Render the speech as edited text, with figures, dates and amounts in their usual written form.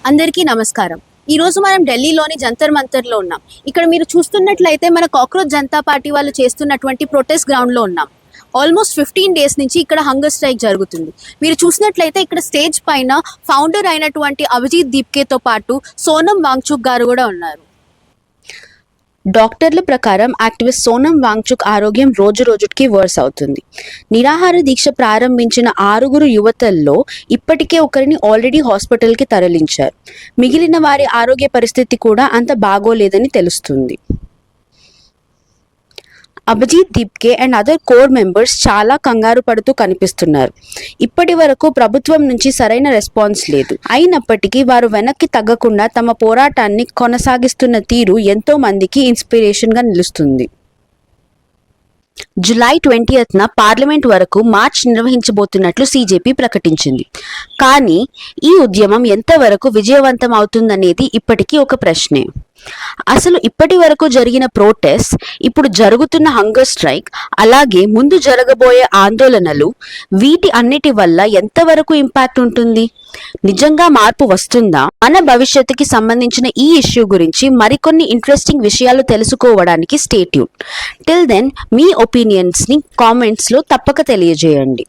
అందరికీ నమస్కారం. ఈ రోజు మనం ఢిల్లీలోని జంతర్ మంతర్లో ఉన్నాం. ఇక్కడ మీరు చూస్తున్నట్లయితే మన కాక్రోచ్ జనతా పార్టీ వాళ్ళు చేస్తున్నటువంటి ప్రొటెస్ట్ గ్రౌండ్లో ఉన్నాం. ఆల్మోస్ట్ 15 డేస్ నుంచి ఇక్కడ హంగర్ స్ట్రైక్ జరుగుతుంది. మీరు చూసినట్లయితే ఇక్కడ స్టేజ్ పైన ఫౌండర్ అయినటువంటి అభిజిత్ దీప్కేతో పాటు సోనం వాంగ్చుక్ గారు కూడా ఉన్నారు. డాక్టర్ల ప్రకారం యాక్టివిస్ట్ సోనం వాంగ్చుక్ ఆరోగ్యం రోజు రోజుకి వర్స్ అవుతుంది. నిరాహార దీక్ష ప్రారంభించిన 6 యువతల్లో ఇప్పటికే ఒకరిని ఆల్రెడీ హాస్పిటల్కి తరలించారు. మిగిలిన వారి ఆరోగ్య పరిస్థితి కూడా అంత బాగోలేదని తెలుస్తుంది. అభిజిత్ దీప్కే అండ్ అదర్ కోర్ మెంబర్స్ చాలా కంగారు పడుతూ కనిపిస్తున్నారు. ఇప్పటి వరకు ప్రభుత్వం నుంచి సరైన రెస్పాన్స్ లేదు. అయినప్పటికీ వారు వెనక్కి తగ్గకుండా తమ పోరాటాన్ని కొనసాగిస్తున్న తీరు ఎంతో మందికి ఇన్స్పిరేషన్గా నిలుస్తుంది. జూలై 20న పార్లమెంట్ వరకు మార్చ్ నిర్వహించబోతున్నట్లు సీజేపీ ప్రకటించింది. కానీ ఈ ఉద్యమం ఎంతవరకు విజయవంతం అవుతుందనేది ఇప్పటికీ ఒక ప్రశ్నే. అసలు ఇప్పటి వరకు జరిగిన ప్రొటెస్ట్, ఇప్పుడు జరుగుతున్న హంగర్ స్ట్రైక్, అలాగే ముందు జరగబోయే ఆందోళనలు, వీటి అన్నిటి వల్ల ఎంతవరకు ఇంపాక్ట్ ఉంటుంది? నిజంగా మార్పు వస్తుందా? మన భవిష్యత్తుకి సంబంధించిన ఈ ఇష్యూ గురించి మరికొన్ని ఇంట్రెస్టింగ్ విషయాలు తెలుసుకోవడానికి స్టే ట్యూన్. టిల్ దెన్ మీ ఒపీనియన్స్ని కామెంట్స్లో తప్పక తెలియజేయండి.